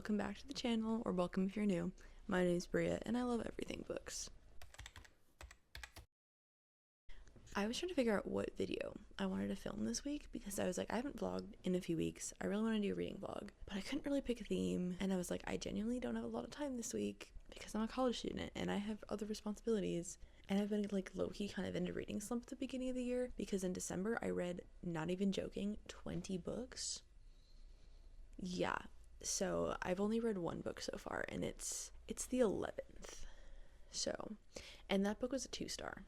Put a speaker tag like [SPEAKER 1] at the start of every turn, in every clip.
[SPEAKER 1] welcome back to the channel, or welcome if you're new. My name is Bria, and I love everything books. I was trying to figure out what video I wanted to film this week because I was like, I haven't vlogged in a few weeks. I really want to do a reading vlog, but I couldn't really pick a theme, and I was like, I genuinely don't have a lot of time this week because I'm a college student and I have other responsibilities. And I've been like low-key kind of in a reading slump at the beginning of the year because in December I read, not even joking, 20 books. Yeah, so I've only read one book so far, and it's the 11th. So, and that book was a 2-star.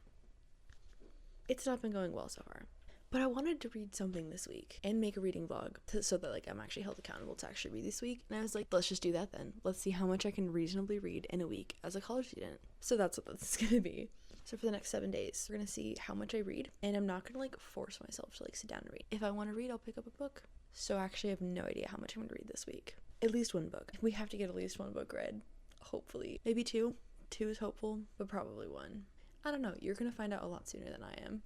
[SPEAKER 1] It's not been going well so far. But I wanted to read something this week and make a reading vlog so that like I'm actually held accountable to actually read this week. And I was like, let's just do that then. Let's see how much I can reasonably read in a week as a college student. So that's what this is going to be. So for the next 7 days, we're going to see how much I read. And I'm not going to like force myself to like sit down and read. If I want to read, I'll pick up a book. So actually I have no idea how much I'm going to read this week. At least one book. We have to get at least one book read. Hopefully. Maybe two. 2 is hopeful, but probably 1. I don't know. You're going to find out a lot sooner than I am.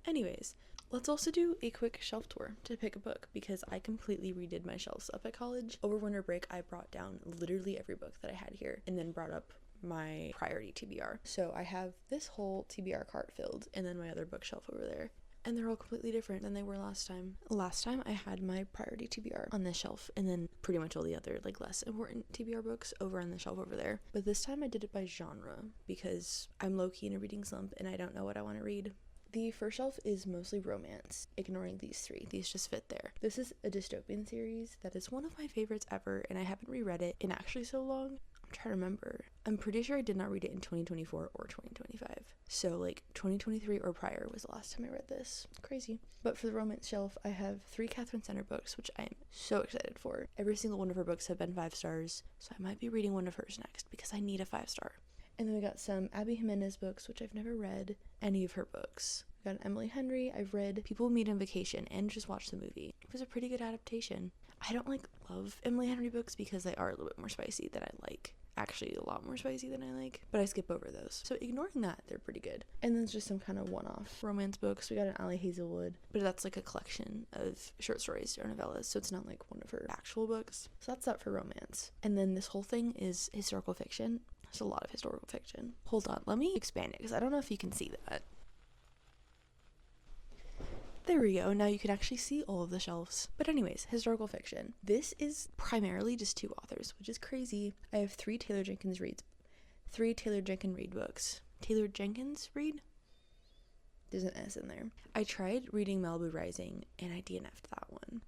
[SPEAKER 1] Anyways, let's also do a quick shelf tour to pick a book because I completely redid my shelves up at college. Over winter break, I brought down literally every book that I had here and then brought up my priority TBR. So I have this whole TBR cart filled and then my other bookshelf over there. And they're all completely different than they were last time. Last time I had my priority TBR on this shelf and then pretty much all the other like less important TBR books over on the shelf over there. But this time I did it by genre because I'm low-key in a reading slump and I don't know what I want to read. The first shelf is mostly romance, ignoring these 3. These just fit there. This is a dystopian series that is one of my favorites ever, and I haven't reread it in actually so long. I'm trying to remember. I'm pretty sure I did not read it in 2024 or 2025. So like 2023 or prior was the last time I read this. Crazy. But for the romance shelf, I have 3 Catherine Center books, which I am so excited for. Every single one of her books have been 5 stars, so I might be reading one of hers next because I need a 5-star. And then we got some Abby Jimenez books, which I've never read any of her books. We got an Emily Henry. I've read People Meet on Vacation and just watched the movie. It was a pretty good adaptation. I don't love Emily Henry books because they are a little bit more spicy than I like. Actually, a lot more spicy than I like, but I skip over those. So ignoring that, they're pretty good. And then just some kind of one-off romance books. We got an Allie Hazelwood, but that's like a collection of short stories or novellas, so it's not like one of her actual books. So that's that for romance. And then this whole thing is historical fiction. There's a lot of historical fiction. Hold on, let me expand it because I don't know if you can see that. There we go, now you can actually see all of the shelves. But anyways, historical fiction. This is primarily just 2 authors, which is crazy. I have 3 Taylor Jenkins Reid books. Taylor Jenkins Reid? There's an S in there. I tried reading Malibu Rising, and I DNF'd that one.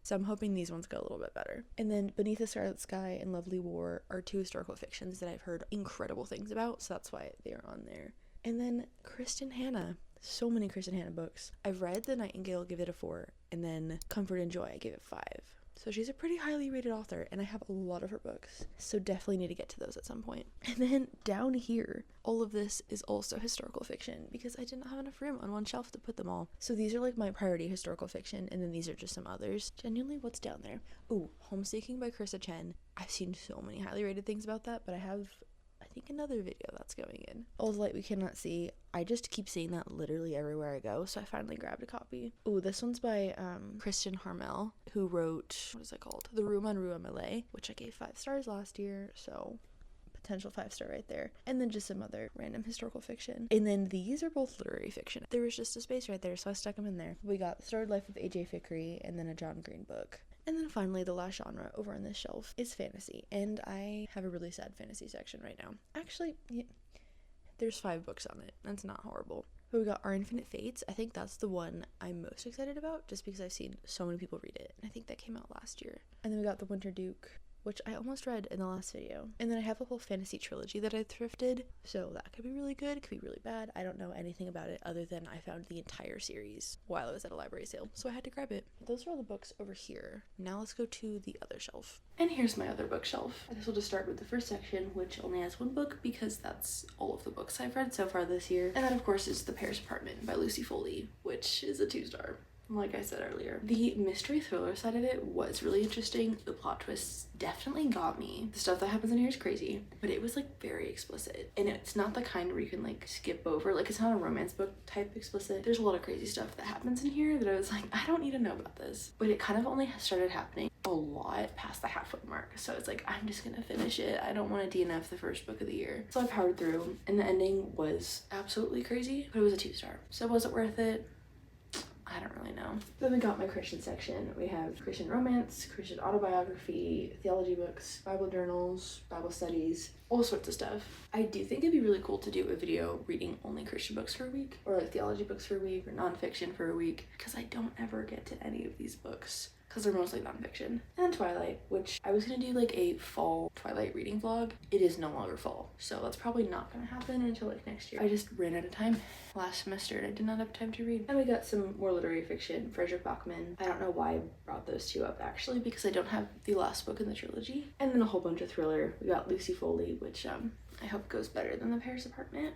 [SPEAKER 1] So I'm hoping these ones go a little bit better. And then Beneath the Scarlet Sky and Lovely War are 2 historical fictions that I've heard incredible things about, so that's why they're on there. And then Kristen Hanna. So many Kristen Hanna books. I've read The Nightingale, give it a 4, and then Comfort and Joy, I gave it 5. So she's a pretty highly rated author, and I have a lot of her books, so definitely need to get to those at some point. And then down here, all of this is also historical fiction, because I didn't have enough room on one shelf to put them all. So these are like my priority historical fiction, and then these are just some others. Genuinely, what's down there? Ooh, Homestaking by Carissa Chen. I've seen so many highly rated things about that, but I have I think another video that's going in. All the Light We Cannot See. I just keep seeing that literally everywhere I go, so I finally grabbed a copy. Ooh, this one's by Kristen Harmel, who wrote, what is it called? The Room on Rue MLA, which I gave 5 stars last year, so potential 5-star right there. And then just some other random historical fiction. And then these are both literary fiction. There was just a space right there, so I stuck them in there. We got The Starred Life of A.J. Fickery and then a John Green book. And then finally, the last genre over on this shelf is fantasy, and I have a really sad fantasy section right now. Actually, yeah, there's 5 books on it. That's not horrible. But we got Our Infinite Fates. I think that's the one I'm most excited about, just because I've seen so many people read it, and I think that came out last year. And then we got The Winter Duke, which I almost read in the last video. And then I have a whole fantasy trilogy that I thrifted, so that could be really good, it could be really bad. I don't know anything about it other than I found the entire series while I was at a library sale, so I had to grab it. Those are all the books over here. Now let's go to the other shelf. And here's my other bookshelf. I guess we'll just start with the first section, which only has 1 book because that's all of the books I've read so far this year. And that, of course, is The Paris Apartment by Lucy Foley, which is a 2-star. like I said earlier. The mystery thriller side of it was really interesting. The plot twists definitely got me. The stuff that happens in here is crazy, but it was like very explicit. And it's not the kind where you can like skip over. Like, it's not a romance book type explicit. There's a lot of crazy stuff that happens in here that I was like, I don't need to know about this. But it kind of only started happening a lot past the halfway mark. So it's like, I'm just gonna finish it. I don't want to DNF the first book of the year. So I powered through, and the ending was absolutely crazy, but it was a 2-star. So was it worth it? I don't really know. Then we got my Christian section. We have Christian romance, Christian autobiography, theology books, Bible journals, Bible studies, all sorts of stuff. I do think it'd be really cool to do a video reading only Christian books for a week, or like theology books for a week, or nonfiction for a week, because I don't ever get to any of these books, because they're mostly nonfiction. And then Twilight, which I was gonna do like a fall Twilight reading vlog. It is no longer fall, so that's probably not gonna happen until like next year. I just ran out of time last semester and I did not have time to read. And we got some more literary fiction, Frederick Bachman. I don't know why I brought those two up actually, because I don't have the last book in the trilogy. And then a whole bunch of thriller. We got Lucy Foley, which I hope goes better than The Paris Apartment.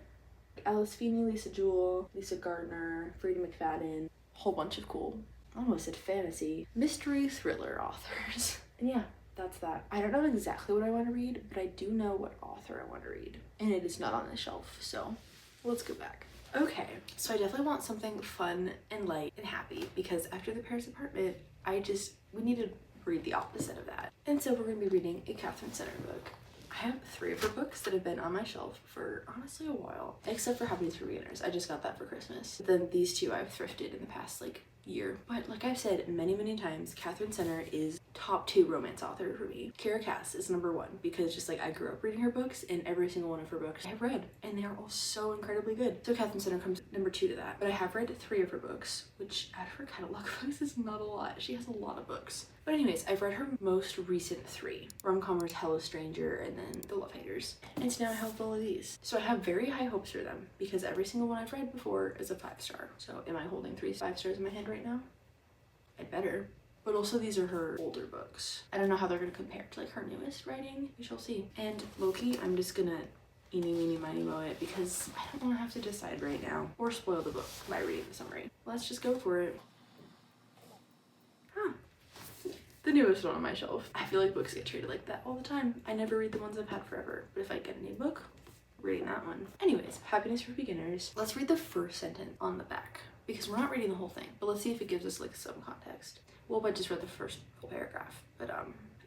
[SPEAKER 1] Alice Feeney, Lisa Jewell, Lisa Gardner, Frida McFadden, a whole bunch of cool, I almost said fantasy, mystery thriller authors. And yeah, that's that. I don't know exactly what I want to read, but I do know what author I want to read. And it is not on the shelf, so let's go back. Okay, so I definitely want something fun and light and happy, because after The Paris Apartment, we need to read the opposite of that. And so we're going to be reading a Catherine Center book. I have 3 of her books that have been on my shelf for honestly a while, except for Happiness for Beginners. I just got that for Christmas. Then these 2 I've thrifted in the past like year. But like I've said many times, Catherine Center is top 2 romance author for me. Kara Cass is number 1, because just like I grew up reading her books, and every single one of her books I have read, and they are all so incredibly good. So Catherine Center comes number 2 to that. But I have read 3 of her books, which out of her catalog of books is not a lot. She has a lot of books. But anyways, I've read her most recent 3. Rom-commers, Hello Stranger, and then The Love Haters. And so now I have all of these. So I have very high hopes for them, because every single one I've read before is a 5-star. So am I holding 3 5-stars in my hand right now? I'd better. But also these are her older books. I don't know how they're gonna compare to like her newest writing. We shall see. And Loki, I'm just gonna eeny, meeny, miny, moe it, because I don't wanna have to decide right now or spoil the book by reading the summary. Let's just go for it. The newest one on my shelf. I feel like books get treated like that all the time. I never read the ones I've had forever, but if I get a new book, reading that one. Anyways, Happiness for Beginners. Let's read the first sentence on the back, because we're not reading the whole thing, but let's see if it gives us like some context. Well, I just read the first full paragraph, but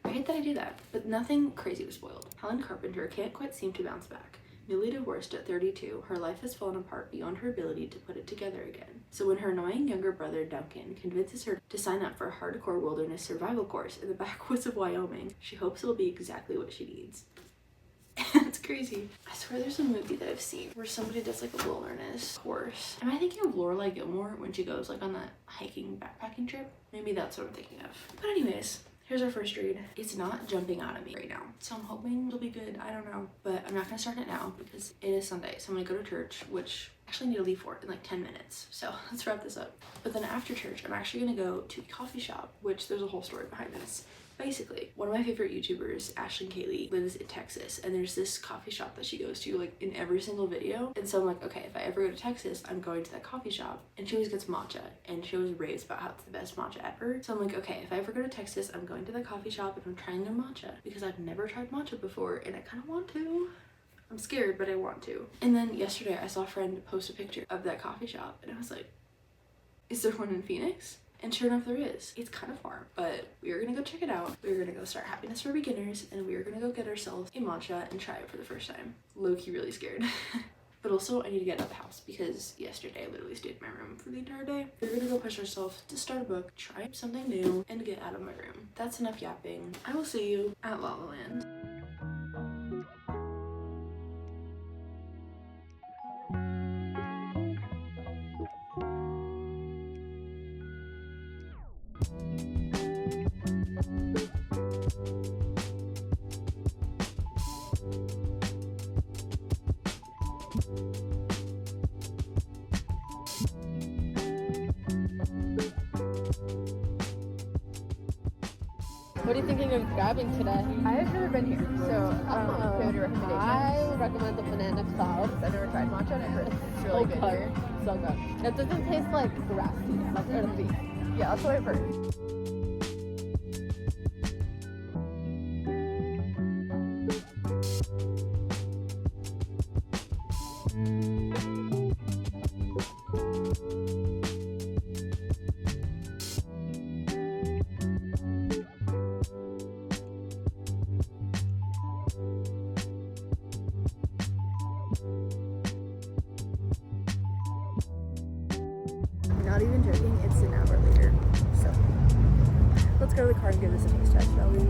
[SPEAKER 1] I hate that I do that. But nothing crazy was spoiled. Helen Carpenter can't quite seem to bounce back. Newly divorced at 32, her life has fallen apart beyond her ability to put it together again. So when her annoying younger brother Duncan convinces her to sign up for a hardcore wilderness survival course in the backwoods of Wyoming, she hopes it'll be exactly what she needs. It's crazy. I swear there's a movie that I've seen where somebody does like a wilderness course. Am I thinking of Lorelai Gilmore when she goes like on that hiking backpacking trip? Maybe that's what I'm thinking of. But anyways, here's our first read. It's not jumping out at me right now, so I'm hoping it'll be good. I don't know, but I'm not gonna start it now because it is Sunday, so I'm gonna go to church, which I actually need to leave for in like 10 minutes. So let's wrap this up. But then after church, I'm actually gonna go to a coffee shop, which there's a whole story behind this. Basically, one of my favorite YouTubers, Ashley and Kaylee, lives in Texas, and there's this coffee shop that she goes to like in every single video. And so I'm like, okay, if I ever go to Texas, I'm going to that coffee shop. And she always gets matcha, and she always raves about how it's the best matcha ever. So I'm like, okay, if I ever go to Texas, I'm going to the coffee shop and I'm trying their matcha, because I've never tried matcha before and I kind of want to. I'm scared, but I want to. And then yesterday I saw a friend post a picture of that coffee shop, and I was like, is there one in Phoenix? And sure enough, there is. It's kind of far, but we are gonna go check it out. We're gonna go start Happiness for Beginners, and we are gonna go get ourselves a matcha and try it for the first time. Low-key really scared. But also, I need to get out of the house because yesterday I literally stayed in my room for the entire day. We're gonna go push ourselves to start a book, try something new, and get out of my room. That's enough yapping. I will see you at La La Land.
[SPEAKER 2] What are you thinking of grabbing today?
[SPEAKER 3] I've never been here, so if you have any recommendations.
[SPEAKER 2] I would recommend the banana cloud.
[SPEAKER 3] I've never tried matcha, and I heard it's really good here.
[SPEAKER 2] So good. It doesn't taste like grassy, like earthy.
[SPEAKER 3] Yeah, that's what I've heard.
[SPEAKER 1] Not even joking, it's an hour later. So let's go to the car and give this a taste test, shall we?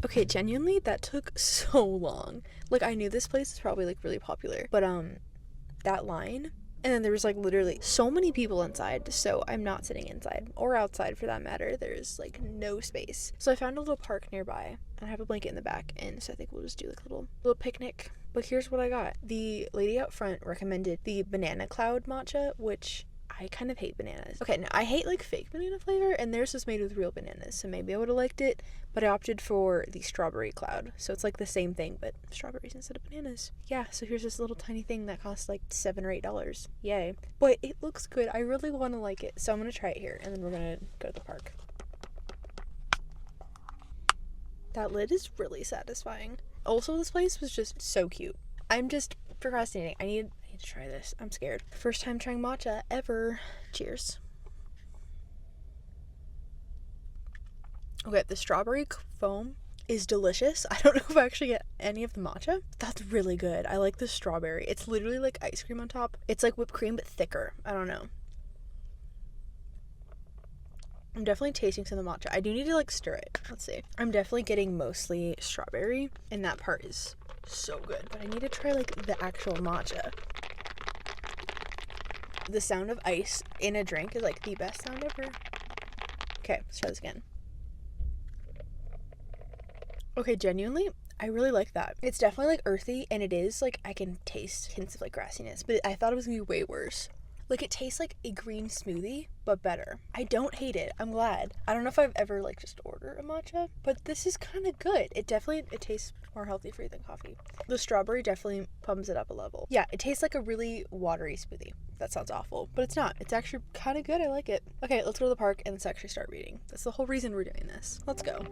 [SPEAKER 1] Okay, genuinely, that took so long. Like, I knew this place is probably like really popular, but that line, and then there was like literally so many people inside, so I'm not sitting inside or outside for that matter. There's like no space. So I found a little park nearby, and I have a blanket in the back, and so I think we'll just do like a little picnic. But here's what I got. The lady out front recommended the banana cloud matcha, which I kind of hate bananas. Okay, now I hate like fake banana flavor, and theirs was made with real bananas, so maybe I would have liked it, but I opted for the strawberry cloud. So it's like the same thing, but strawberries instead of bananas. Yeah, so here's this little tiny thing that costs like $7 or $8. Yay. But it looks good. I really want to like it, so I'm going to try it here, and then we're going to go to the park. That lid is really satisfying. Also, this place was just so cute. I'm just procrastinating. I need to try this. I'm scared. First time trying matcha ever. Cheers. Okay, the strawberry foam is delicious. I don't know if I actually get any of the matcha. That's really good. I like the strawberry. It's literally like ice cream on top. It's like whipped cream, but thicker. I don't know. I'm definitely tasting some of the matcha. I do need to like stir it. Let's see. I'm definitely getting mostly strawberry, and that part is so good. But I need to try like the actual matcha. The sound of ice in a drink is like the best sound ever. Okay, let's try this again. Okay, genuinely, I really like that. It's definitely like earthy, and it is like I can taste hints of like grassiness, but I thought it was gonna be way worse. Like, it tastes like a green smoothie, but better. I don't hate it. I'm glad. I don't know if I've ever, like, just ordered a matcha, but this is kind of good. It tastes more healthy for you than coffee. The strawberry definitely pumps it up a level. Yeah, it tastes like a really watery smoothie. That sounds awful, but it's not. It's actually kind of good. I like it. Okay, let's go to the park and let's actually start reading. That's the whole reason we're doing this. Let's go.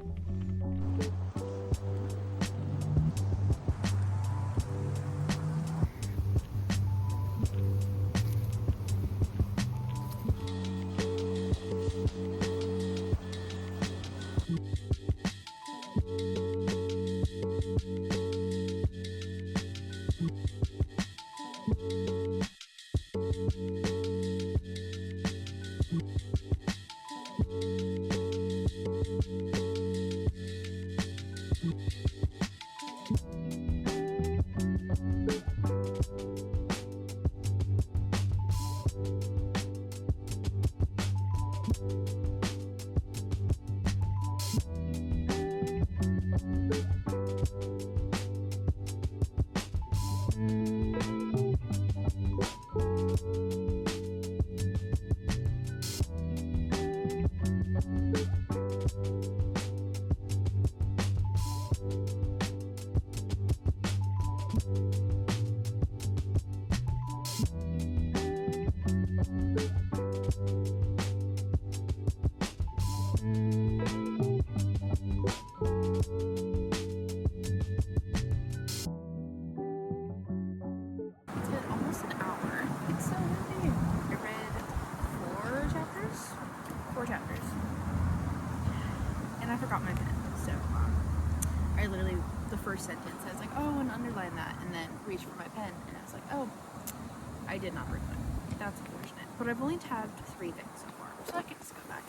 [SPEAKER 1] And I forgot my pen, so I literally, the first sentence, I was like, oh, and underline that, and then reached for my pen, and I was like, oh, I did not bring one. That's unfortunate. But I've only tabbed 3 things so far, so I can just go back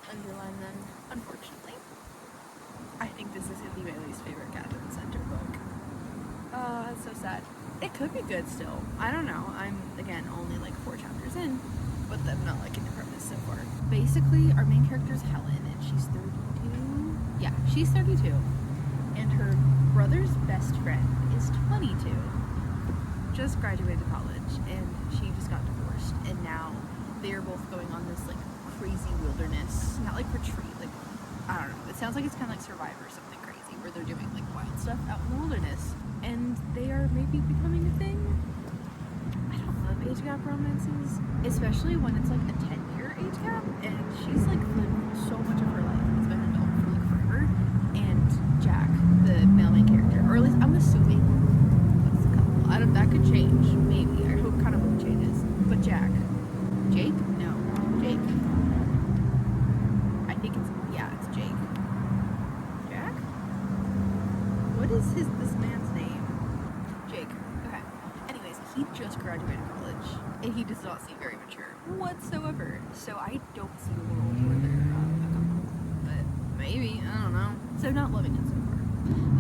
[SPEAKER 1] and underline them, unfortunately. I think this is going to be my least favorite Catherine Center book. Oh, that's so sad. It could be good still. I don't know. I'm, again, only like 4 chapters in, but I'm not liking the premise so far. Basically, our main character is Helen, and she's 32. Yeah, she's 32. And her brother's best friend is 22. Just graduated college, and she just got divorced. And now they are both going on this like crazy wilderness, not like retreat, like, I don't know. It sounds like it's kind of like Survivor or something crazy, where they're doing like wild stuff out in the wilderness. And they are maybe becoming a thing. I don't know. age gap romances, especially when it's like a 10-year age gap, and she's like lived so much of her life. It's been an adult for like forever. And Jack, the mailman character, or at least I'm assuming that's a couple. I don't. That could change. Maybe. I hope kind of what changes. But Jack, Jake? No, Jake. I think it's Jake. Jack? What is this man's name? Jake. Okay. Anyways, he just graduated college, and he does not seem very mature whatsoever. So I don't see a world where they're a couple. But maybe, I don't know. So not loving it so far.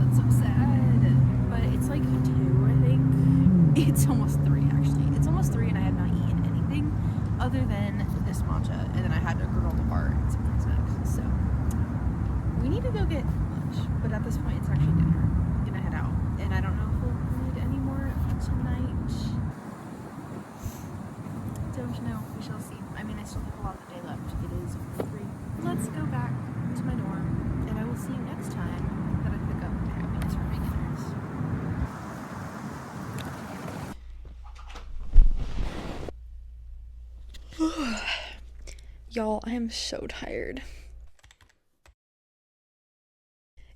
[SPEAKER 1] That's so sad. But it's like 2, I think. It's almost 3, actually. It's almost 3, and I have not eaten anything other than this matcha, and then I had a granola bar and some snacks. So we need to go get lunch, but at this point it's actually dinner. I'm gonna head out, and I don't know if we'll need any more tonight. Don't know. We shall see. I mean, I still have a lot of the day left. It is 3. Let's go back to my dorm, and I will see you next time that I pick up Happiness for Beginners. Y'all, I am so tired.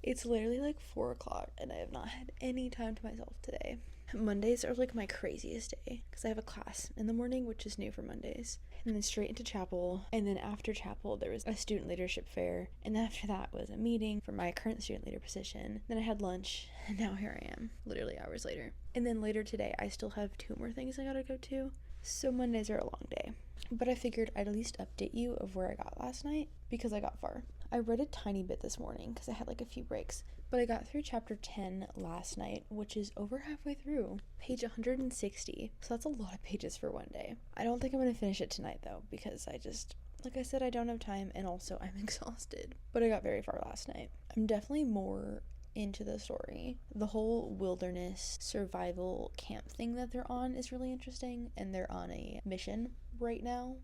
[SPEAKER 1] It's literally like 4 o'clock, and I have not had any time to myself today. Mondays are like my craziest day because I have a class in the morning, which is new for Mondays, and then straight into chapel, and then after chapel there was a student leadership fair, and then after that was a meeting for my current student leader position. Then I had lunch, and now here I am, literally hours later. And then later today I still have 2 more things I gotta go to, so Mondays are a long day. But I figured I'd at least update you of where I got last night, because I got far. I read a tiny bit this morning because I had like a few breaks, but I got through chapter 10 last night, which is over halfway through, page 160, so that's a lot of pages for one day. I don't think I'm going to finish it tonight though, because like I said, I don't have time, and also I'm exhausted, but I got very far last night. I'm definitely more into the story. The whole wilderness survival camp thing that they're on is really interesting, and they're on a mission right now.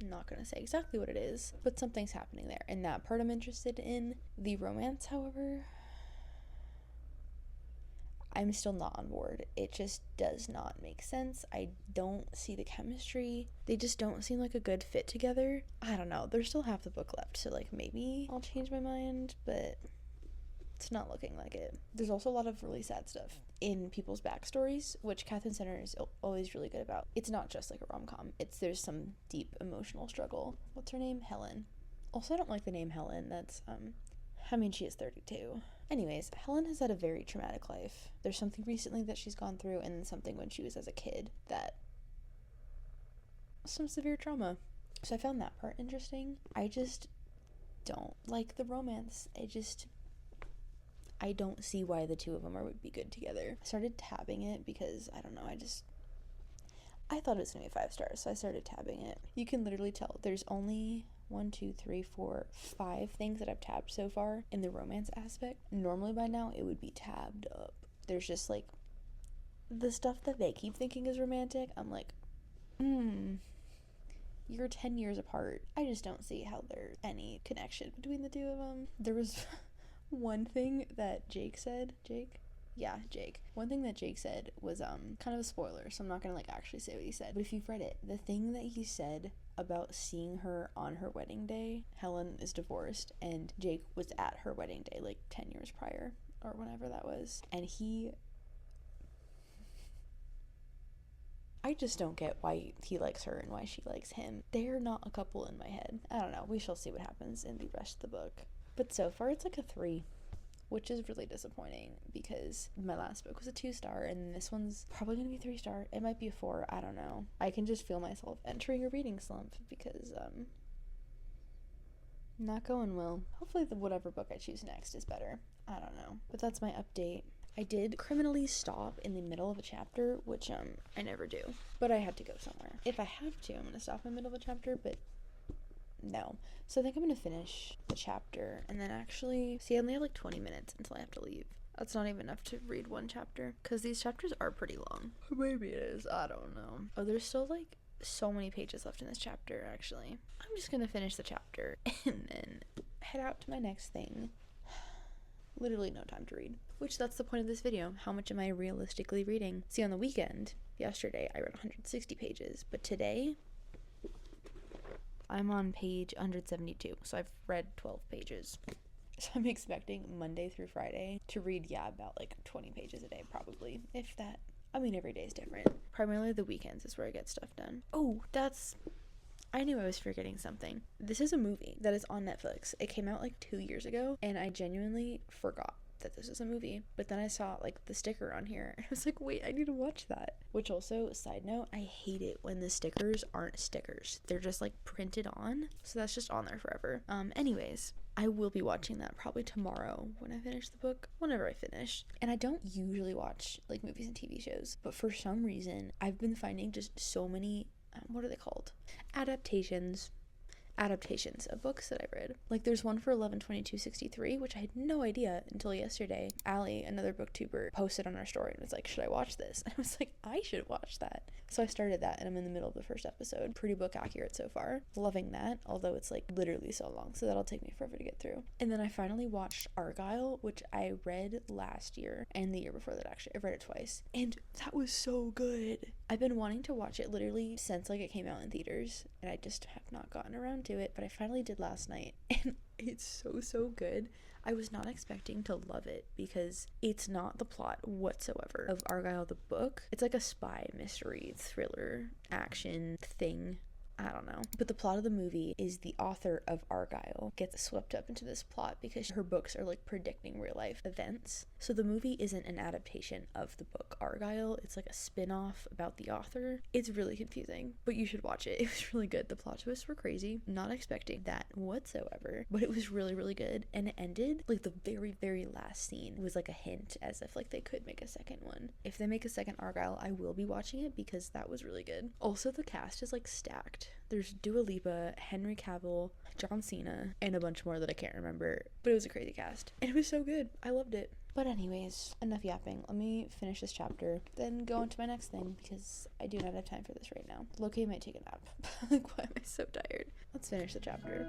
[SPEAKER 1] I'm not gonna say exactly what it is, but something's happening there, and that part I'm interested in. The romance, however, I'm still not on board. It just does not make sense. I don't see the chemistry. They just don't seem like a good fit together. I don't know. There's still half the book left, so like maybe I'll change my mind, but it's not looking like it. There's also a lot of really sad stuff in people's backstories, which Catherine Center is always really good about. It's not just like a rom-com. There's some deep emotional struggle. What's her name? Helen. Also, I don't like the name Helen. She is 32. Anyways, Helen has had a very traumatic life. There's something recently that she's gone through, and something when she was as a kid that some severe trauma. So I found that part interesting. I just don't like the romance. I don't see why the 2 of them would be good together. I started tabbing it because, I don't know, I thought it was gonna be 5 stars, so I started tabbing it. You can literally tell there's only 1, 2, 3, 4, 5 things that I've tabbed so far in the romance aspect. Normally by now it would be tabbed up. There's just like the stuff that they keep thinking is romantic. I'm like, you're 10 years apart. I just don't see how there's any connection between the 2 of them. There was one thing that Jake said. Jake. One thing that Jake said was kind of a spoiler, so I'm not gonna like actually say what he said. But if you've read it, the thing that he said about seeing her on her wedding day, Helen is divorced, and Jake was at her wedding day like 10 years prior, or whenever that was, and I just don't get why he likes her and why she likes him. They're not a couple in my head. I don't know. We shall see what happens in the rest of the book. But so far it's like a 3, which is really disappointing because my last book was a 2-star, and this one's probably gonna be 3-star. It might be a 4. I don't know. I can just feel myself entering a reading slump because not going well. Hopefully whatever book I choose next is better. I don't know. But that's my update. I did criminally stop in the middle of a chapter, which I never do, but I had to go somewhere. If I have to, I'm gonna stop in the middle of a chapter, but no. So I think I'm gonna finish the chapter, and then actually, see, I only have like 20 minutes until I have to leave. That's not even enough to read one chapter, because these chapters are pretty long. Maybe it is, I don't know. Oh, there's still like so many pages left in this chapter, actually. I'm just gonna finish the chapter, and then head out to my next thing. Literally no time to read, which that's the point of this video. How much am I realistically reading? See, on the weekend, Yesterday I read 160 pages, but today I'm on page 172, so I've read 12 pages. So I'm expecting Monday through Friday to read, about like 20 pages a day, probably, if that. I mean, every day is different. Primarily the weekends is where I get stuff done. Oh, I knew I was forgetting something. This is a movie that is on Netflix. It came out like 2 years ago, and I genuinely forgot that this is a movie. But then I saw like the sticker on here, and I was like, wait, I need to watch that. Which also, side note, I hate it when the stickers aren't stickers. They're just like printed on, so that's just on there forever. Anyways, I will be watching that probably tomorrow when I finish the book, whenever I finish. And I don't usually watch like movies and TV shows, but for some reason I've been finding just so many what are they called? Adaptations of books that I've read. Like there's one for 11/22/63, which I had no idea until yesterday. Allie, another booktuber, posted on our story and was like, should I watch this? And I was like, I should watch that. So I started that, and I'm in the middle of the first episode. Pretty book accurate so far. Loving that, although it's like literally so long, so that'll take me forever to get through. And then I finally watched Argyle, which I read last year and the year before that. Actually, I've read it twice, and that was so good. I've been wanting to watch it literally since like it came out in theaters, and I just have not gotten around to it, but I finally did last night, and it's so good. I was not expecting to love it because it's not the plot whatsoever of Argyle the book. It's like a spy mystery thriller action thing. I don't know. But the plot of the movie is the author of Argyle gets swept up into this plot because her books are like predicting real life events. So the movie isn't an adaptation of the book Argyle. It's like a spin-off about the author. It's really confusing, but you should watch it. It was really good. The plot twists were crazy. Not expecting that whatsoever, but it was really good. And it ended like the very last scene was like a hint as if like they could make a second one. If they make a second Argyle, I will be watching it because that was really good. Also, the cast is like stacked. There's Dua Lipa, Henry Cavill, John Cena, and a bunch more that I can't remember, but it was a crazy cast, and it was so good. I loved it. But anyways, enough yapping. Let me finish this chapter, then go on to my next thing, because I do not have time for this right now. Loki might take a nap. Like, why am I so tired? Let's finish the chapter.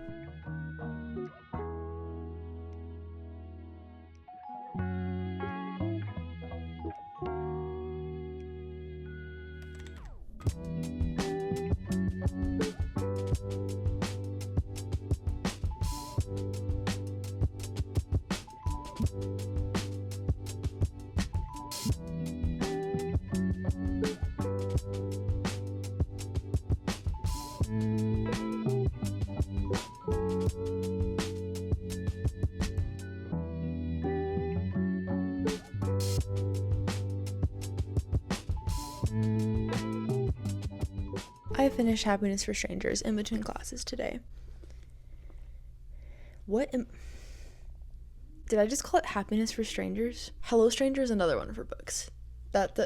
[SPEAKER 1] I finished Happiness for Strangers in between classes today. Did I just call it Happiness for Strangers? Hello Stranger is another one for books. That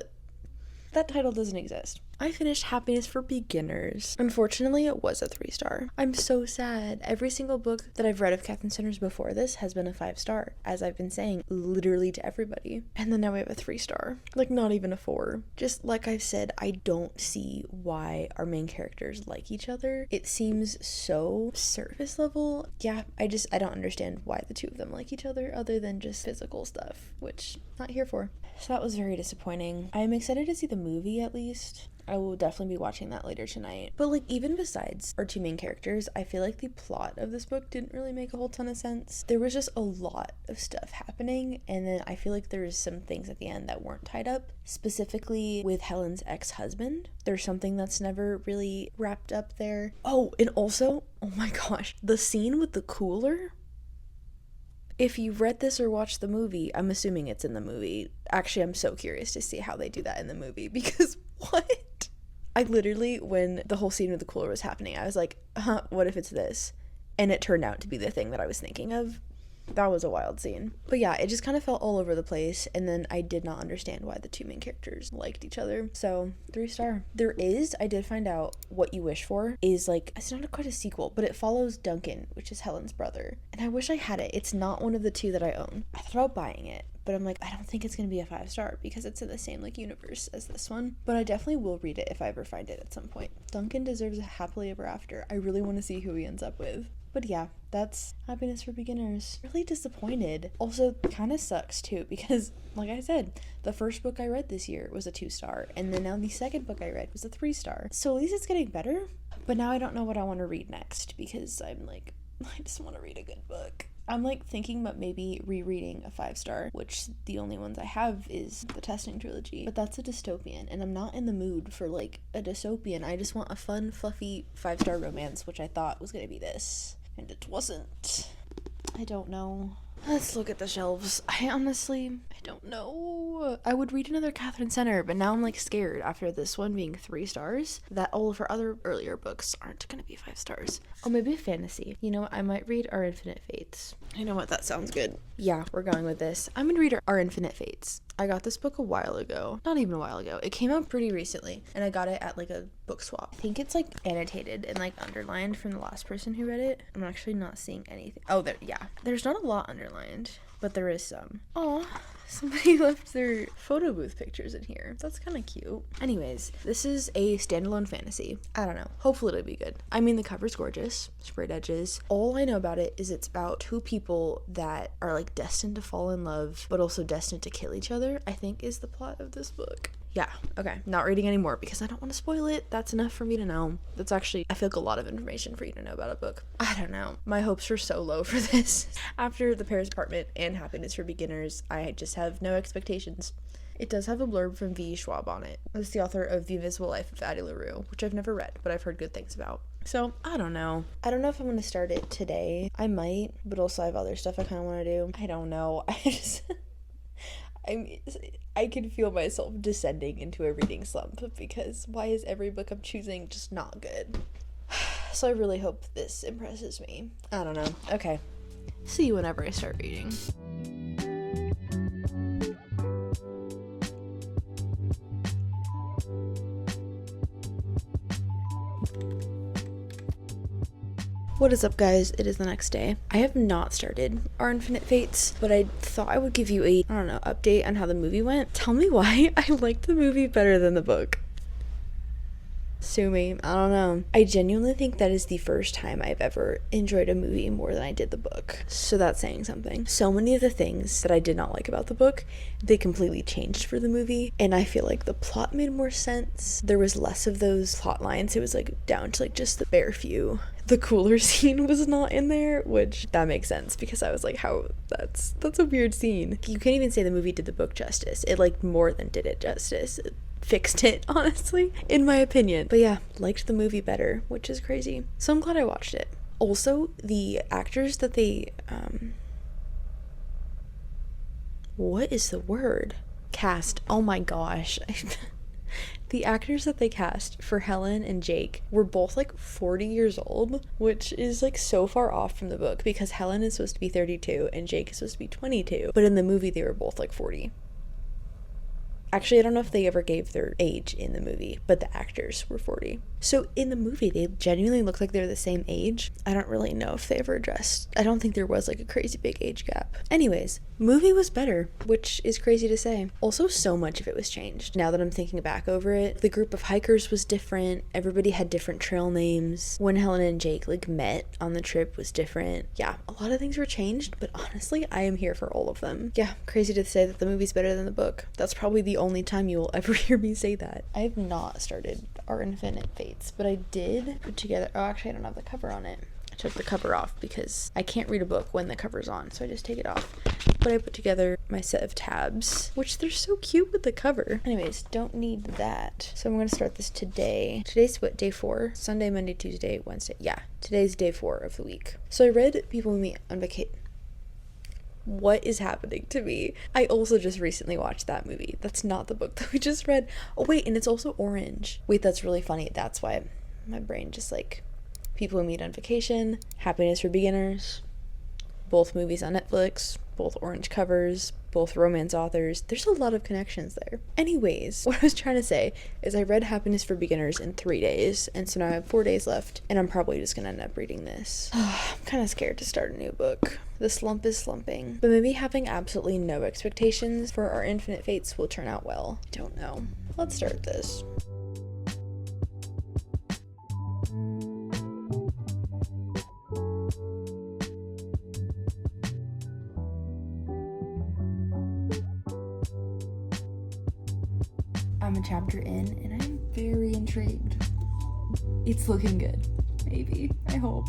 [SPEAKER 1] title doesn't exist. I finished Happiness for Beginners. Unfortunately, it was a 3-star. I'm so sad. Every single book that I've read of Catherine Centers before this has been a 5-star, as I've been saying literally to everybody. And then now we have a 3-star. Like, not even a 4. Just like I've said, I don't see why our main characters like each other. It seems so surface level. Yeah, I don't understand why the two of them like each other other than just physical stuff, which I'm not here for. So that was very disappointing. I am excited to see the movie at least. I will definitely be watching that later tonight. But like, even besides our two main characters, I feel like the plot of this book didn't really make a whole ton of sense. There was just a lot of stuff happening, and then I feel like there's some things at the end that weren't tied up. Specifically with Helen's ex-husband. There's something that's never really wrapped up there. Oh, and also, oh my gosh, the scene with the cooler. If you've read this or watched the movie, I'm assuming it's in the movie. Actually, I'm so curious to see how they do that in the movie, because what? I literally, when the whole scene with the cooler was happening, I was like, what if it's this? And it turned out to be the thing that I was thinking of. That was a wild scene. But yeah, it just kind of felt all over the place, and then I did not understand why the two main characters liked each other. So, 3-star. I did find out What You Wish For is like, it's not quite a sequel, but it follows Duncan, which is Helen's brother. And I wish I had it. It's not one of the two that I own. I thought about buying it, but I'm like, I don't think it's gonna be a 5-star because it's in the same like universe as this one. But I definitely will read it if I ever find it at some point. Duncan deserves a happily ever after. I really want to see who he ends up with. But yeah, that's Happiness for Beginners. Really disappointed. Also, kind of sucks too, because like I said, the first book I read this year was a 2-star, and then now the second book I read was a 3-star. So at least it's getting better, but now I don't know what I want to read next, because I'm like, I just want to read a good book. I'm like thinking about maybe rereading a 5-star, which the only ones I have is the Testing trilogy, but that's a dystopian, and I'm not in the mood for like a dystopian. I just want a fun, fluffy 5-star romance, which I thought was gonna be this, and it wasn't. I don't know. Let's look at the shelves. I don't know. I would read another Catherine Center, but now I'm like scared after this one being 3 stars that all of her other earlier books aren't gonna be 5 stars. Oh, maybe a fantasy. You know what? I might read Our Infinite Fates. You know what? That sounds good. Yeah, we're going with this. I'm gonna read Our Infinite Fates. I got this book a while ago. Not even a while ago. It came out pretty recently, and I got it at like a book swap. I think it's like annotated and like underlined from the last person who read it. I'm actually not seeing anything. Oh, yeah. There's not a lot underlined, but there is some. Aw, somebody left their photo booth pictures in here. That's kind of cute. Anyways, this is a standalone fantasy. I don't know. Hopefully it'll be good. I mean, the cover's gorgeous. Sprayed edges. All I know about it is it's about 2 people that are like destined to fall in love, but also destined to kill each other, I think is the plot of this book. Yeah, okay. Not reading anymore because I don't want to spoil it. That's enough for me to know. That's actually, I feel like a lot of information for you to know about a book. I don't know. My hopes are so low for this. After The Paris Apartment and Happiness for Beginners, I just have no expectations. It does have a blurb from V. Schwab on it. It's the author of The Invisible Life of Addie LaRue, which I've never read, but I've heard good things about. So, I don't know. I don't know if I'm going to start it today. I might, but also I have other stuff I kind of want to do. I don't know. I can feel myself descending into a reading slump because why is every book I'm choosing just not good? So I really hope this impresses me. I don't know. Okay. See you whenever I start reading. What is up, guys? It is the next day. I have not started Our Infinite Fates, but I thought I would give you a, update on how the movie went. Tell me why I liked the movie better than the book. Sue me. I don't know. I genuinely think that is the first time I've ever enjoyed a movie more than I did the book. So that's saying something. So many of the things that I did not like about the book, they completely changed for the movie. And I feel like the plot made more sense. There was less of those plot lines. It was like down to like just the bare few. The cooler scene was not in there, which that makes sense because I was like, how that's a weird scene. You can't even say the movie did the book justice. It like more than did it justice. It fixed it, honestly, in my opinion. But yeah, liked the movie better, which is crazy. So I'm glad I watched it. Also, the actors that they what is the word? Cast. Oh my gosh. The actors that they cast for Helen and Jake were both like 40 years old, which is like so far off from the book because Helen is supposed to be 32 and Jake is supposed to be 22, but in the movie they were both like 40. Actually, I don't know if they ever gave their age in the movie, but the actors were 40. So in the movie, they genuinely look like they're the same age. I don't really know if they ever addressed. I don't think there was like a crazy big age gap. Anyways, movie was better, which is crazy to say. Also, so much of it was changed. Now that I'm thinking back over it, the group of hikers was different. Everybody had different trail names. When Helen and Jake like met on the trip was different. Yeah, a lot of things were changed, but honestly, I am here for all of them. Yeah, crazy to say that the movie's better than the book. That's probably the only time you will ever hear me say that. I have not started Our Infinite Fates, but I did put together, oh actually I don't have the cover on it. I took the cover off because I can't read a book when the cover's on, so I just take it off. But I put together my set of tabs, which they're so cute with the cover. Anyways, don't need that. So I'm going to start this today. Today's what, day 4? Sunday, Monday, Tuesday, Wednesday. Yeah, today's day 4 of the week. So I read People We Meet on Vacation. What is happening to me? I also just recently watched that movie. That's not the book that we just read. Oh wait, and it's also orange. Wait, that's really funny. That's why my brain just like People We Meet on Vacation, Happiness for Beginners, both movies on Netflix, both orange covers, both romance authors. There's a lot of connections there. Anyways, what I was trying to say is I read Happiness for Beginners in 3 days, and so now I have 4 days left, and I'm probably just gonna end up reading this. I'm kind of scared to start a new book. The slump is slumping, but maybe having absolutely no expectations for Our Infinite Fates will turn out well. I don't know. Let's start this. I'm a chapter in and I'm very intrigued. It's looking good. Maybe. I hope.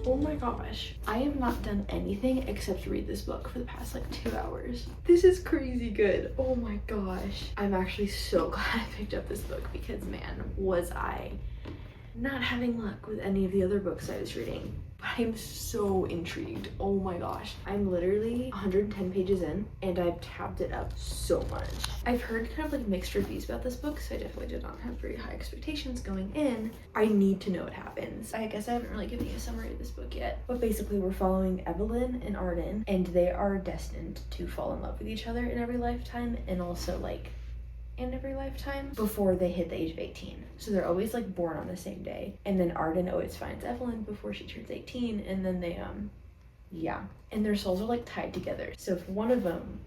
[SPEAKER 1] Oh my gosh, I have not done anything except read this book for the past like 2 hours. This is crazy good. Oh my gosh. I'm actually so glad I picked up this book because man, was I not having luck with any of the other books I was reading. But I'm so intrigued. Oh my gosh. I'm literally 110 pages in and I've tabbed it up so much. I've heard kind of like mixed reviews about this book, so I definitely did not have very high expectations going in. I need to know what happens. I guess I haven't really given you a summary of this book yet, but basically we're following Evelyn and Arden, and they are destined to fall in love with each other in every lifetime, and also like in every lifetime before they hit the age of 18. So they're always like born on the same day, and then Arden always finds Evelyn before she turns 18, and then they yeah, and their souls are like tied together, so if one of them,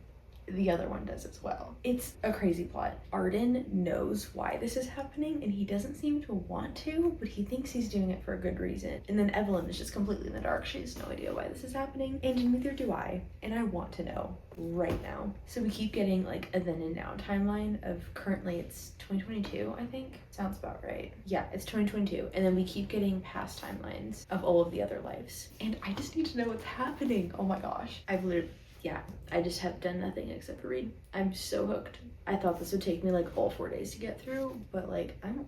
[SPEAKER 1] the other one does as well. It's a crazy plot. Arden knows why this is happening and he doesn't seem to want to, but he thinks he's doing it for a good reason. And then Evelyn is just completely in the dark. She has no idea why this is happening, and neither do I. And I want to know right now. So we keep getting like a then and now timeline of currently it's 2022, I think. Sounds about right. Yeah, it's 2022. And then we keep getting past timelines of all of the other lives. And I just need to know what's happening. Oh my gosh. Yeah, I just have done nothing except for read. I'm so hooked. I thought this would take me like all 4 days to get through, but like I'm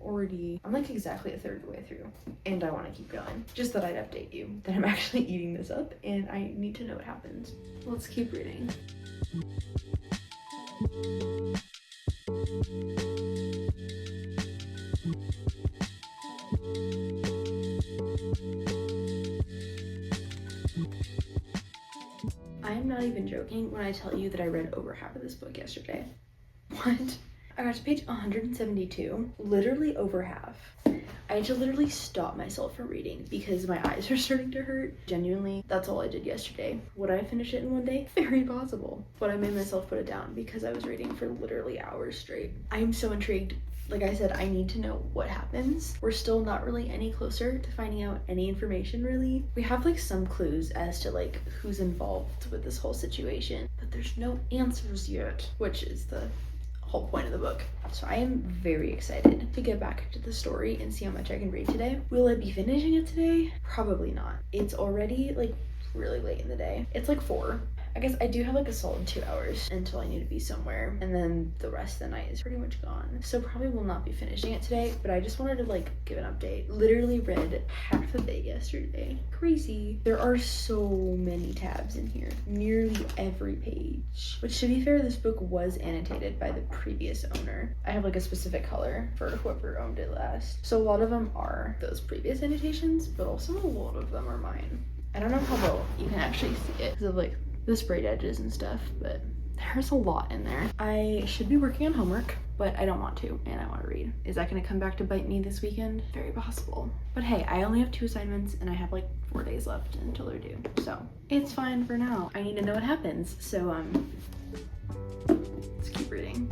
[SPEAKER 1] like exactly a third of the way through, and I want to keep going. Just that I'd update you that I'm actually eating this up and I need to know what happens. Let's keep reading. I'm not even joking when I tell you that I read over half of this book yesterday. What? I got to page 172, literally over half. I had to literally stop myself from reading because my eyes are starting to hurt. Genuinely, that's all I did yesterday. Would I finish it in one day? Very possible. But I made myself put it down because I was reading for literally hours straight. I am so intrigued. Like I said, I need to know what happens. We're still not really any closer to finding out any information, really. We have like some clues as to like who's involved with this whole situation, but there's no answers yet, which is the whole point of the book. So I am very excited to get back to the story and see how much I can read today. Will I be finishing it today? Probably not. It's already like really late in the day. It's like 4. I guess I do have like a solid 2 hours until I need to be somewhere, and then the rest of the night is pretty much gone. So probably will not be finishing it today, but I just wanted to like give an update. Literally read half of it yesterday. Crazy. There are so many tabs in here, nearly every page. Which, to be fair, this book was annotated by the previous owner. I have like a specific color for whoever owned it last. So a lot of them are those previous annotations, but also a lot of them are mine. I don't know how well you can actually see it because of like the sprayed edges and stuff, but there's a lot in there. I should be working on homework, but I don't want to, and I want to read. Is that going to come back to bite me this weekend? Very possible. But hey, I only have 2 assignments and I have like 4 days left until they're due, so it's fine for now. I need to know what happens, so let's keep reading.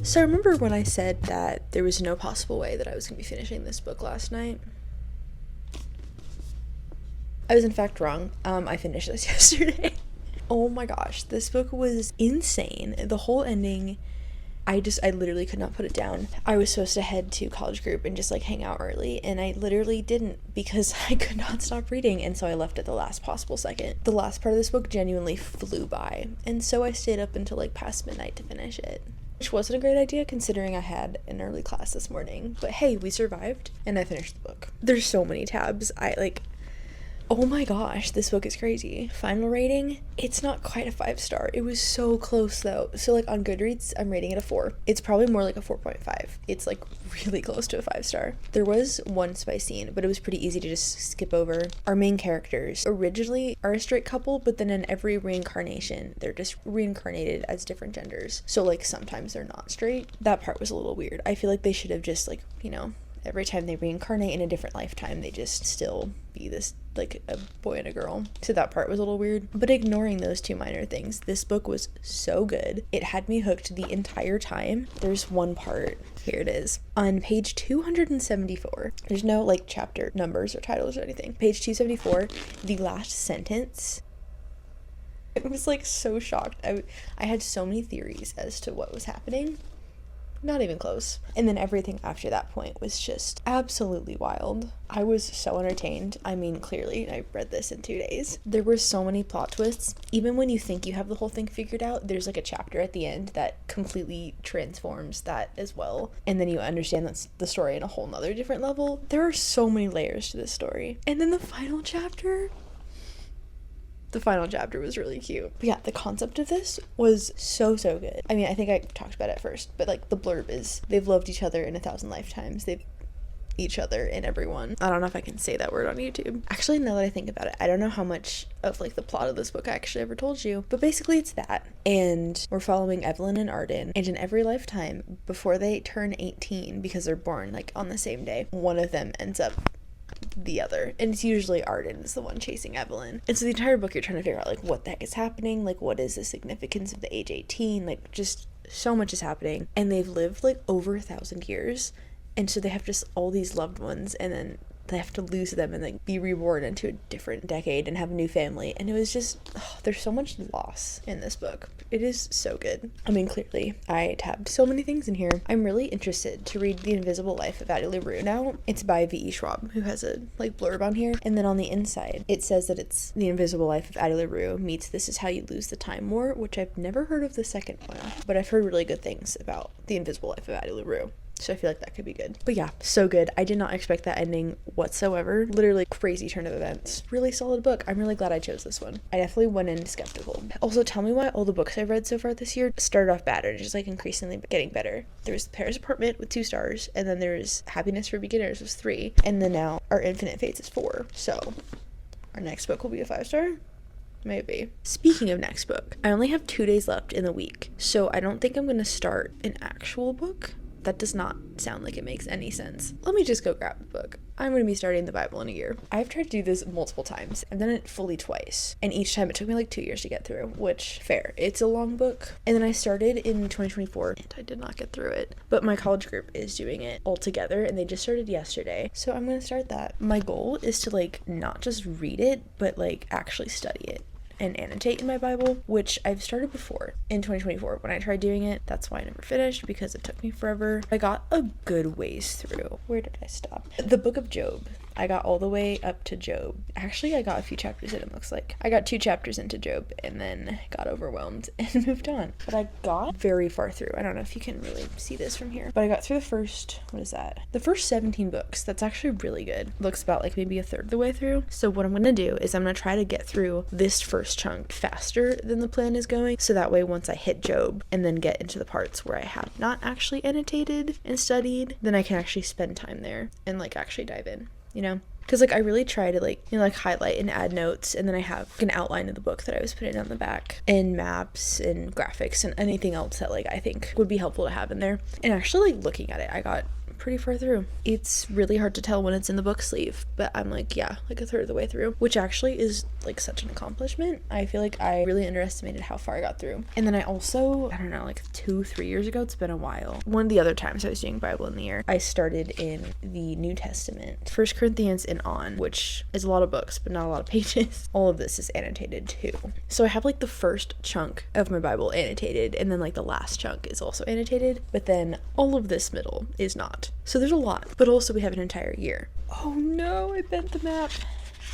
[SPEAKER 1] So remember when I said that there was no possible way that I was going to be finishing this book last night? I was in fact wrong. I finished this yesterday. Oh my gosh, this book was insane. The whole ending, I literally could not put it down. I was supposed to head to college group and just like hang out early, and I literally didn't because I could not stop reading, and so I left at the last possible second. The last part of this book genuinely flew by, and so I stayed up until like past midnight to finish it. Which wasn't a great idea considering I had an early class this morning. But hey, we survived and I finished the book. There's so many tabs. Oh my gosh, this book is crazy. Final rating, it's not quite a 5-star. It was so close though. So like on Goodreads, I'm rating it a 4. It's probably more like a 4.5. It's like really close to a 5-star. There was one spice scene, but it was pretty easy to just skip over. Our main characters originally are a straight couple, but then in every reincarnation, they're just reincarnated as different genders. So like sometimes they're not straight. That part was a little weird. I feel like they should have just like, you know, every time they reincarnate in a different lifetime, they just still be this, like, a boy and a girl. So that part was a little weird. But ignoring those two minor things, this book was so good. It had me hooked the entire time. There's one part, here it is. On page 274, there's no, like, chapter numbers or titles or anything. Page 274, the last sentence. I was, like, so shocked. I had so many theories as to what was happening. Not even close. And then everything after that point was just absolutely wild. I was so entertained. I mean, clearly, I read this in 2 days. There were so many plot twists. Even when you think you have the whole thing figured out, there's like a chapter at the end that completely transforms that as well. And then you understand that's the story in a whole nother different level. There are so many layers to this story. And then the final chapter was really cute. But yeah, the concept of this was so good. I mean, I think I talked about it first, but like the blurb is they've loved each other in 1,000 lifetimes. They've each other and everyone. I don't know if I can say that word on YouTube. Actually, now that I think about it, I don't know how much of like the plot of this book I actually ever told you, but basically it's that. And we're following Evelyn and Arden, and in every lifetime before they turn 18, because they're born like on the same day, one of them ends up the other, and it's usually Arden is the one chasing Evelyn. And so the entire book you're trying to figure out like what the heck is happening, like what is the significance of the age 18, like just so much is happening. And they've lived like over 1,000 years, and so they have just all these loved ones, and then they have to lose them and like be reborn into a different decade and have a new family. And it was just there's so much loss in this book. It is so good. I mean, clearly I tabbed so many things in here. I'm really interested to read The Invisible Life of Addie LaRue now. It's by V.E. Schwab, who has a like blurb on here, and then on the inside it says that it's The Invisible Life of Addie LaRue meets This Is How You Lose the Time War, which I've never heard of the second one, but I've heard really good things about The Invisible Life of Addie LaRue. So I feel like that could be good. But yeah, so good. I did not expect that ending whatsoever. Literally crazy turn of events. Really solid book. I'm really glad I chose this one. I definitely went in skeptical. Also, tell me why all the books I've read so far this year started off bad and just like increasingly getting better. There was Paris Apartment with 2 stars, and then there's Happiness for Beginners was 3, and then now Our Infinite Fates is 4. So our next book will be a 5-star. Maybe. Speaking of next book, I only have 2 days left in the week, so I don't think I'm going to start an actual book. That does not sound like it makes any sense. Let me just go grab the book. I'm going to be starting the Bible in a year. I've tried to do this multiple times. I've done it fully twice. And each time it took me like 2 years to get through, which, fair. It's a long book. And then I started in 2024 and I did not get through it. But my college group is doing it all together and they just started yesterday. So I'm going to start that. My goal is to like not just read it, but like actually study it and annotate in my Bible, which I've started before in 2024 when I tried doing it. That's why I never finished, because it took me forever. I got a good ways through. Where did I stop? The book of Job. I got all the way up to Job. Actually, I got a few chapters in, it looks like. I got 2 chapters into Job and then got overwhelmed and moved on. But I got very far through. I don't know if you can really see this from here, but I got through the first, what is that? The first 17 books. That's actually really good. Looks about like maybe a third of the way through. So what I'm going to do is I'm going to try to get through this first chunk faster than the plan is going. So that way, once I hit Job and then get into the parts where I have not actually annotated and studied, then I can actually spend time there and like actually dive in. You know, because like I really try to like, you know, like highlight and add notes, and then I have like, an outline of the book that I was putting on the back, and maps and graphics and anything else that like I think would be helpful to have in there. And actually like looking at it, I got pretty far through. It's really hard to tell when it's in the book sleeve, but I'm like, yeah, like a third of the way through, which actually is like such an accomplishment. I feel like I really underestimated how far I got through. And then I also, I don't know, like 2-3 years ago, it's been a while, one of the other times I was doing Bible in the year, I started in the New Testament, 1 Corinthians and on, which is a lot of books but not a lot of pages. All of this is annotated too. So I have like the first chunk of my Bible annotated, and then like the last chunk is also annotated, but then all of this middle is not. So there's a lot, but also we have an entire year. Oh no, I bent the map.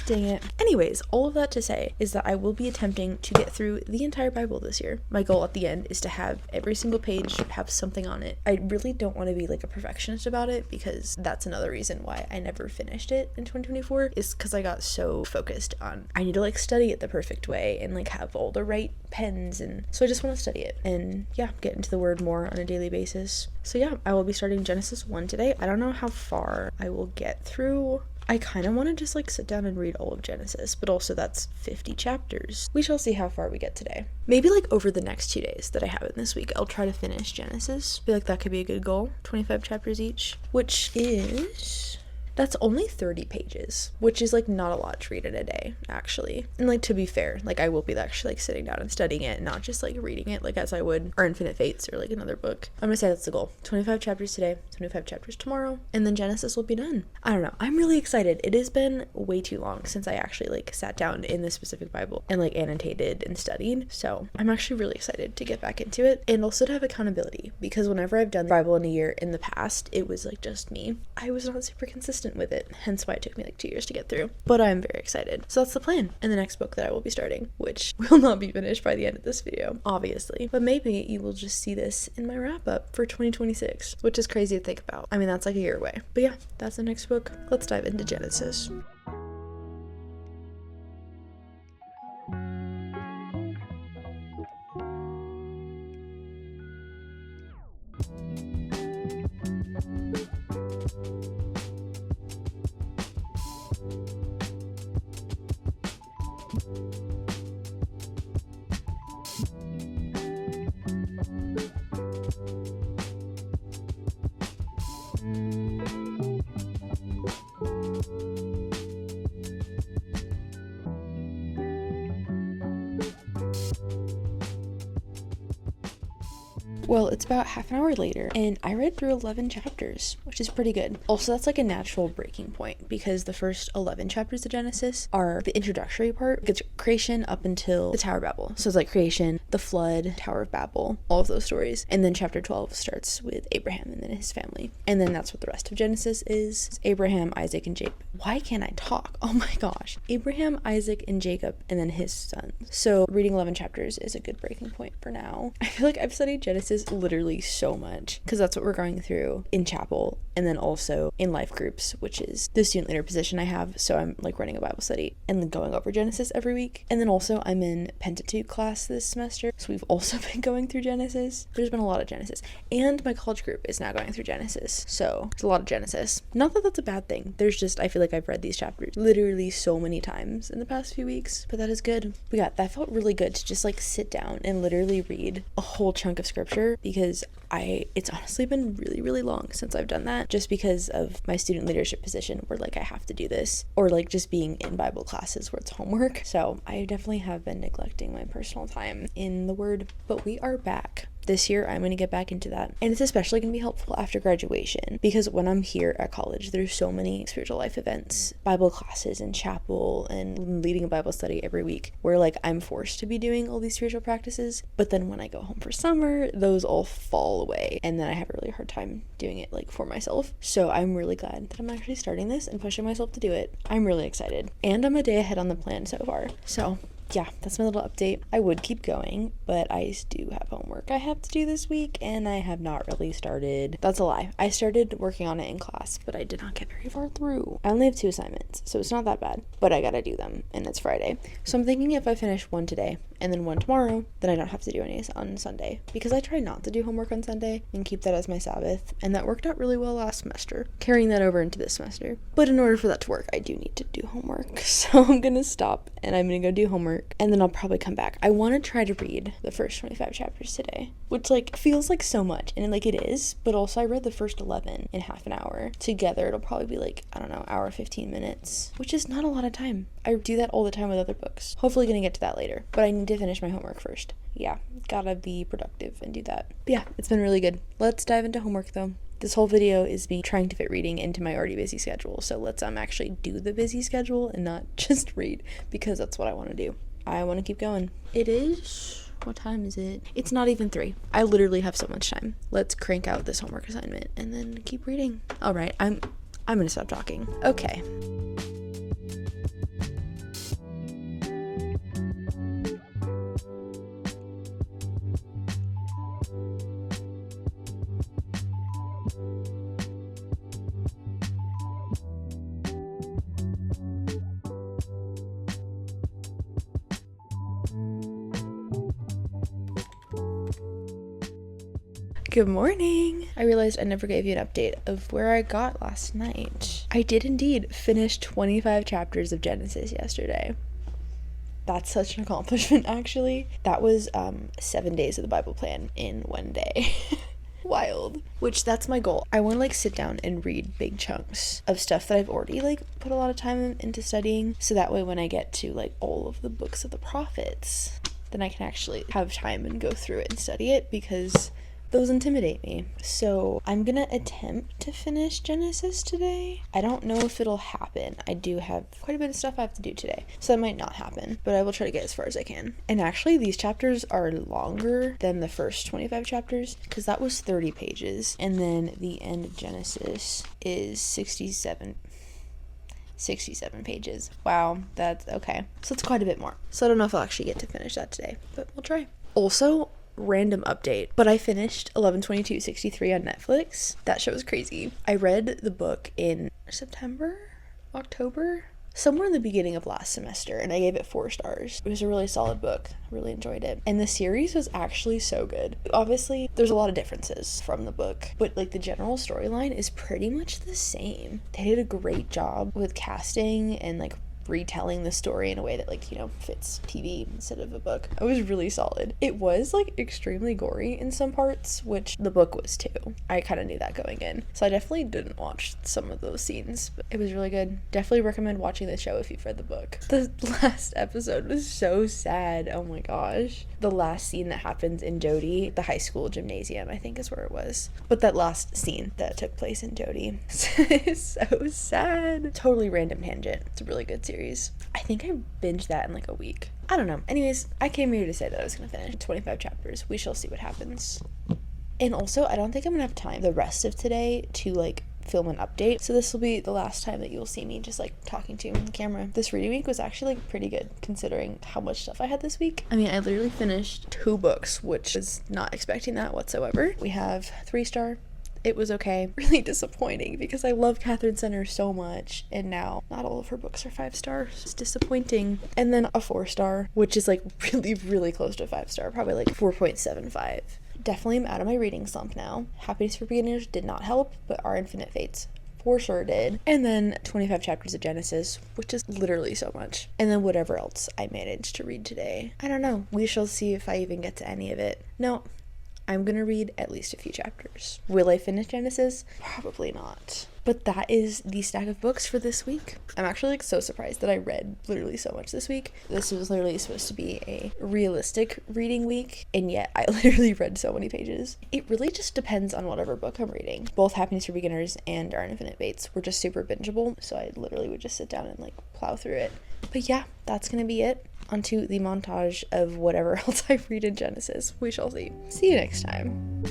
[SPEAKER 1] Dang it. Anyways, all of that to say is that I will be attempting to get through the entire Bible this year. My goal at the end is to have every single page have something on it. I really don't want to be like a perfectionist about it, because that's another reason why I never finished it in 2024, is because I got so focused on I need to like study it the perfect way and like have all the right pens, and so I just want to study it and get into the word more on a daily basis. So I will be starting Genesis 1 today. I don't know how far I will get through. I kind of want to just like sit down and read all of Genesis, but also that's 50 chapters. We shall see how far we get today. Maybe like over the next 2 days that I have it this week, I'll try to finish Genesis. I feel like that could be a good goal. 25 chapters each, which is... that's only 30 pages, which is like not a lot to read in a day, actually. And like, to be fair, like I will be actually like sitting down and studying it, not just like reading it like as I would or Infinite Fates or like another book. I'm gonna say that's the goal. 25 chapters today, 25 chapters tomorrow, and then Genesis will be done. I don't know. I'm really excited. It has been way too long since I actually like sat down in this specific Bible and like annotated and studied. So I'm actually really excited to get back into it, and also to have accountability, because whenever I've done the Bible in a year in the past, it was like just me. I was not super consistent with it, hence why it took me like 2 years to get through. But I'm very excited. So that's the plan. And the next book that I will be starting, which will not be finished by the end of this video, obviously, but maybe you will just see this in my wrap up for 2026, which is crazy to think about. I mean, that's like a year away. But that's the next book. Let's dive into Genesis. Well, it's about half an hour later, and I read through 11 chapters, which is pretty good. Also, that's like a natural breaking point, because the first 11 chapters of Genesis are the introductory part. It's creation up until the Tower of Babel. So it's like creation, the flood, Tower of Babel, all of those stories. And then chapter 12 starts with Abraham and then his family. And then that's what the rest of Genesis is. It's Abraham, Isaac, and Jacob. Why can't I talk? Oh my gosh. Abraham, Isaac, and Jacob, and then his sons. So reading 11 chapters is a good breaking point for now. I feel like I've studied Genesis literally so much, because that's what we're going through in chapel, and then also in life groups, which is the student leader position I have. So I'm like running a Bible study and then going over Genesis every week. And then also I'm in Pentateuch class this semester, so we've also been going through Genesis. There's been a lot of Genesis, and my college group is now going through Genesis, so there's a lot of Genesis. Not that that's a bad thing, there's just, I feel like I've read these chapters literally so many times in the past few weeks, but that is good. That felt really good to just like sit down and literally read a whole chunk of scripture, because it's honestly been really, really long since I've done that, just because of my student leadership position where like I have to do this, or like just being in Bible classes where it's homework. So I definitely have been neglecting my personal time in the Word, but we are back. This year, I'm going to get back into that. And it's especially going to be helpful after graduation, because when I'm here at college, there's so many spiritual life events, Bible classes and chapel, and leading a Bible study every week, where like I'm forced to be doing all these spiritual practices. But then when I go home for summer, those all fall away, and then I have a really hard time doing it like for myself. So I'm really glad that I'm actually starting this and pushing myself to do it. I'm really excited, and I'm a day ahead on the plan so far. So that's my little update. I would keep going, but I do have homework I have to do this week, and I have not really started. That's a lie. I started working on it in class, but I did not get very far through. I only have 2 assignments, so it's not that bad, but I gotta do them, and it's Friday. So I'm thinking if I finish one today and then one tomorrow, then I don't have to do any on Sunday, because I try not to do homework on Sunday and keep that as my Sabbath, and that worked out really well last semester, carrying that over into this semester. But in order for that to work, I do need to do homework, so I'm gonna stop and I'm gonna go do homework, and then I'll probably come back. I want to try to read the first 25 chapters today, which like feels like so much, and like it is, but also I read the first 11 in half an hour. Together it'll probably be like, I don't know, hour 15 minutes, which is not a lot of time. I do that all the time with other books. Hopefully gonna get to that later, but I need to finish my homework first. Gotta be productive and do that. But it's been really good. Let's dive into homework though. This whole video is me trying to fit reading into my already busy schedule, so let's actually do the busy schedule and not just read, because that's what I want to do. I want to keep going. It is, what time is it? It's not even 3. I literally have so much time. Let's crank out this homework assignment and then keep reading. All right, I'm gonna stop talking. Okay. Good morning. I realized I never gave you an update of where I got last night. I did indeed finish 25 chapters of Genesis yesterday. That's such an accomplishment, actually. That was 7 days of the Bible plan in one day. Wild. Which, that's my goal. I want to like sit down and read big chunks of stuff that I've already like put a lot of time into studying, so that way when I get to like all of the books of the prophets, then I can actually have time and go through it and study it, because those intimidate me. So I'm gonna attempt to finish Genesis today. I don't know if it'll happen. I do have quite a bit of stuff I have to do today, so that might not happen, but I will try to get as far as I can. And actually, these chapters are longer than the first 25 chapters, because that was 30 pages, and then the end of Genesis is 67 pages. Wow, that's okay. So it's quite a bit more. So I don't know if I'll actually get to finish that today, but we'll try. Also, random update, but I finished 11/22/63 on Netflix. That show was crazy. I read the book in October, somewhere in the beginning of last semester, and I gave it 4 stars. It was a really solid book. I really enjoyed it. And the series was actually so good. Obviously, there's a lot of differences from the book, but like the general storyline is pretty much the same. They did a great job with casting and like retelling the story in a way that like, you know, fits TV instead of a book. It was really solid. It was like extremely gory in some parts, which the book was too. I kind of knew that going in, so I definitely didn't watch some of those scenes, but it was really good. Definitely recommend watching the show if you've read the book. The last episode was so sad. Oh my gosh. The last scene that happens in Jody, the high school gymnasium, I think is where it was, but that last scene that took place in Jody is so sad. Totally random tangent. It's a really good series. I think I binged that in like a week. I don't know. Anyways, I came here to say that I was going to finish 25 chapters. We shall see what happens. And also, I don't think I'm going to have time the rest of today to like film an update. So this will be the last time that you'll see me just like talking to you on the camera. This reading week was actually like pretty good considering how much stuff I had this week. I mean, I literally finished 2 books, which is not expecting that whatsoever. We have 3-star. It was okay. Really disappointing because I love Catherine Center so much, and now not all of her books are 5 stars. It's disappointing. And then a 4-star, which is like really, really close to a 5-star, probably like 4.75. Definitely am out of my reading slump now. Happiness for Beginners did not help, but Our Infinite Fates for sure did. And then 25 chapters of Genesis, which is literally so much. And then whatever else I managed to read today. I don't know. We shall see if I even get to any of it. No, I'm gonna read at least a few chapters. Will I finish Genesis? Probably not. But that is the stack of books for this week. I'm actually like so surprised that I read literally so much this week. This was literally supposed to be a realistic reading week, and yet I literally read so many pages. It really just depends on whatever book I'm reading. Both Happiness for Beginners and Our Infinite Fates were just super bingeable, so I literally would just sit down and like plow through it. But yeah, that's gonna be it. Onto the montage of whatever else I read in Genesis. We shall see. See you next time.